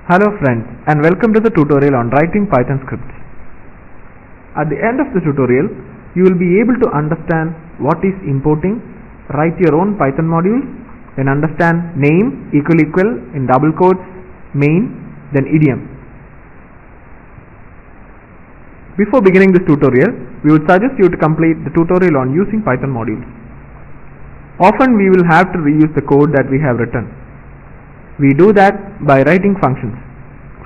Hello friends, and welcome to the tutorial on writing Python scripts. At the end of the tutorial, you will be able to understand what is importing, write your own Python module, then understand name equal in double quotes, main, then idiom. Before beginning this tutorial, we would suggest you to complete the tutorial on using Python modules. Often we will have to reuse the code that we have written. We do that by writing functions.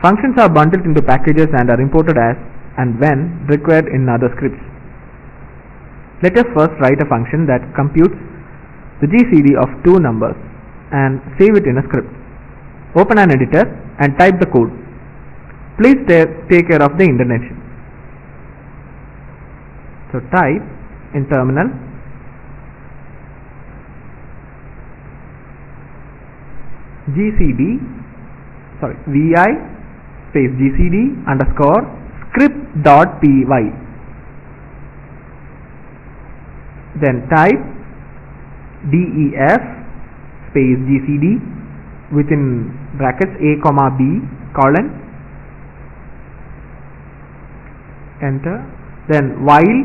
Functions are bundled into packages and are imported as and when required in other scripts. Let us first write a function that computes the GCD of two numbers and save it in a script. Open an editor and type the code. Please take care of the indentation. So type in terminal vi space gcd underscore script.py, then type def space gcd within brackets a comma b colon, enter, then while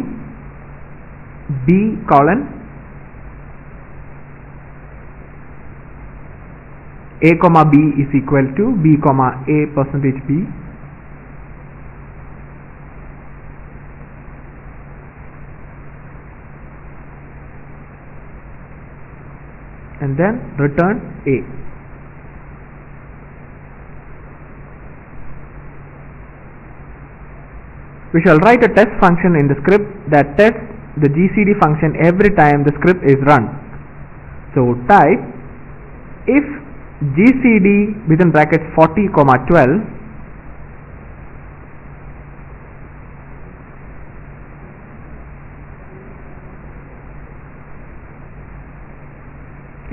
b colon a comma b is equal to b comma a percentage b, and then return a. We shall write a test function in the script that tests the GCD function every time the script is run. So type if GCD within brackets 40 comma 12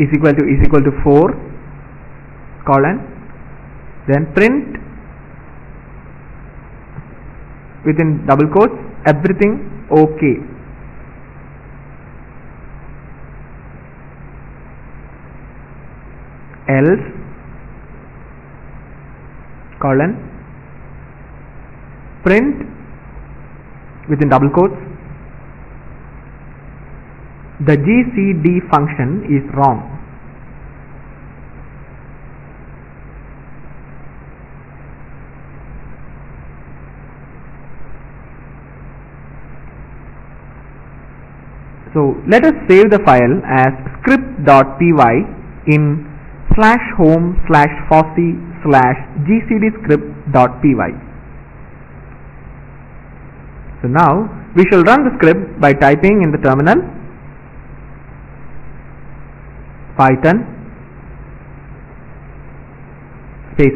is equal to 4 colon, then print within double quotes everything okay. Else colon print within double quotes the GCD function is wrong. So let us save the file as script.py in /home/fossee/gcdscript.py. So now we shall run the script by typing in the terminal python space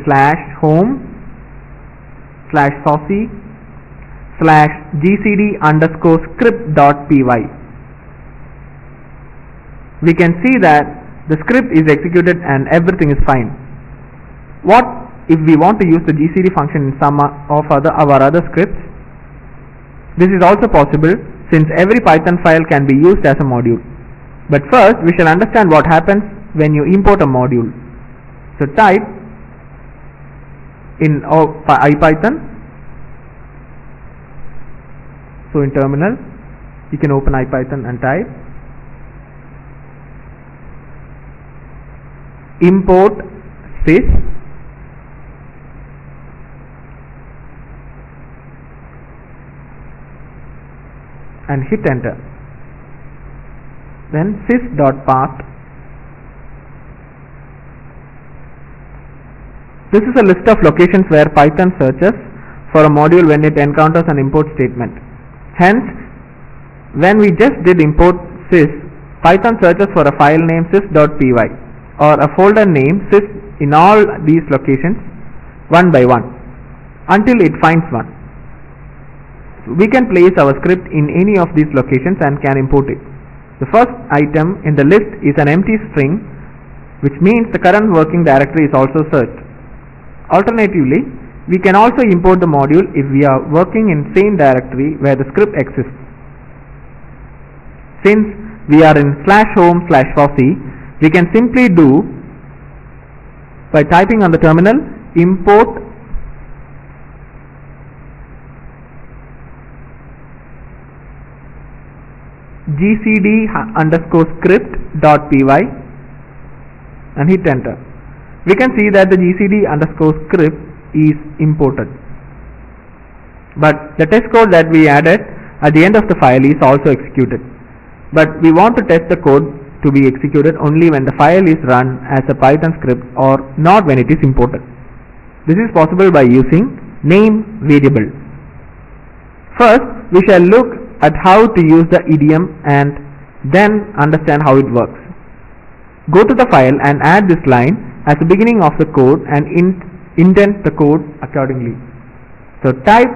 /home/fossee/gcd_script.py. We can see that the script is executed and everything is fine. What if we want to use the GCD function in some of our other scripts? This is also possible since every Python file can be used as a module. But first we shall understand what happens when you import a module. So type in IPython. So in terminal you can open IPython and type import sys and hit enter. Then sys.path. This is a list of locations where Python searches for a module when it encounters an import statement. Hence, when we just did import sys, Python searches for a file name sys.py or a folder name sys in all these locations one by one until it finds one. So we can place our script in any of these locations and can import it. The first item in the list is an empty string, which means the current working directory is also searched. Alternatively, we can also import the module if we are working in same directory where the script exists. Since we are in /home/fossee, we can simply do by typing on the terminal import gcd_script.py and hit enter. We can see that the gcd_script is imported, but the test code that we added at the end of the file is also executed. But we want to test the code to be executed only when the file is run as a Python script or not when it is imported. This is possible by using name variable. First, we shall look at how to use the idiom and then understand how it works. Go to the file and add this line as the beginning of the code and indent the code accordingly. So type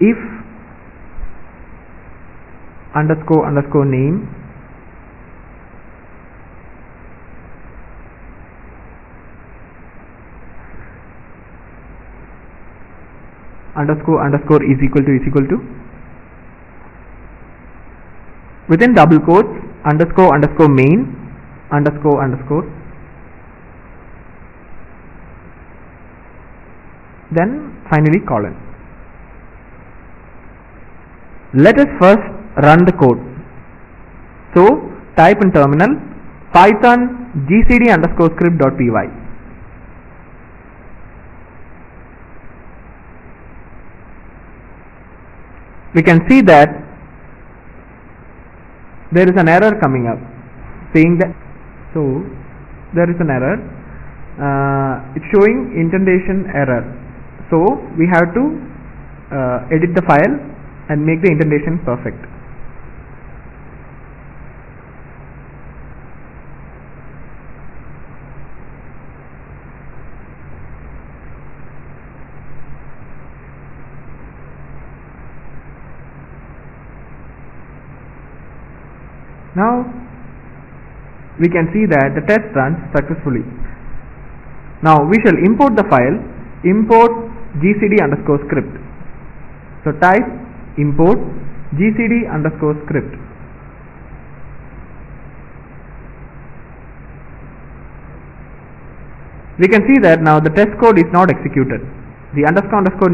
if __ name __ is equal to within double quotes __ main __ then finally colon. Let us first run the code. So type in terminal python gcd_script.py. We can see that there is an error coming up saying that, so there is an error, it's showing indentation error. So we have to edit the file and make the indentation perfect. Now we can see that the test runs successfully. Now we shall import the file, import gcd_script. So type import gcd_script. We can see that now the test code is not executed. The __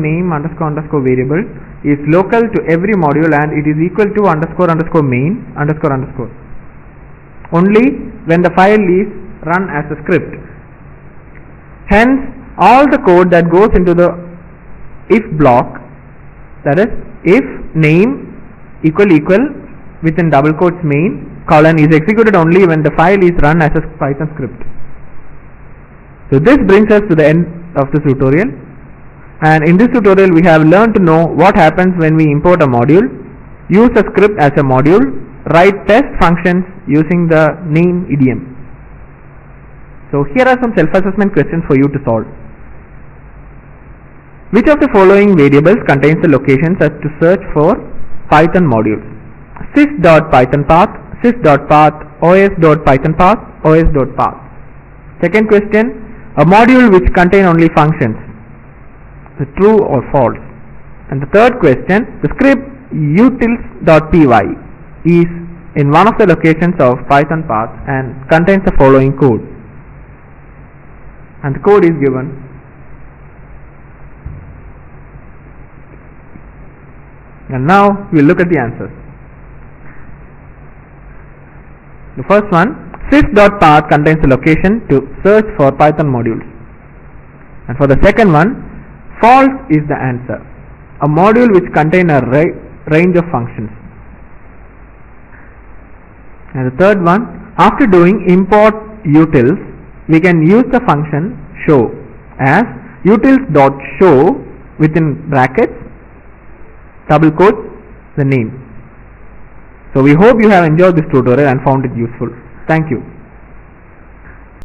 name __ variable is local to every module and it is equal to __ main __ only when the file is run as a script. Hence all the code that goes into the if block, that is if name equal within double quotes main colon, is executed only when the file is run as a Python script. So this brings us to the end of this tutorial, and in this tutorial we have learned to know what happens when we import a module, use a script as a module, write test functions using the name idiom. So here are some self-assessment questions for you to solve. Which of the following variables contains the locations as to search for Python modules? sys.pythonpath, sys.path, os.pythonpath, os.path. Second question, a module which contain only functions, so true or false. And the third question, the script utils.py is in one of the locations of Python path and contains the following code. And the code is given. And now we will look at the answers. The first one, sys.path contains the location to search for Python modules. And for the second one, false is the answer. A module which contains a range of functions. And the third one, after doing import utils, we can use the function show as utils.show within brackets double quotes the name. So we hope you have enjoyed this tutorial and found it useful. Thank you.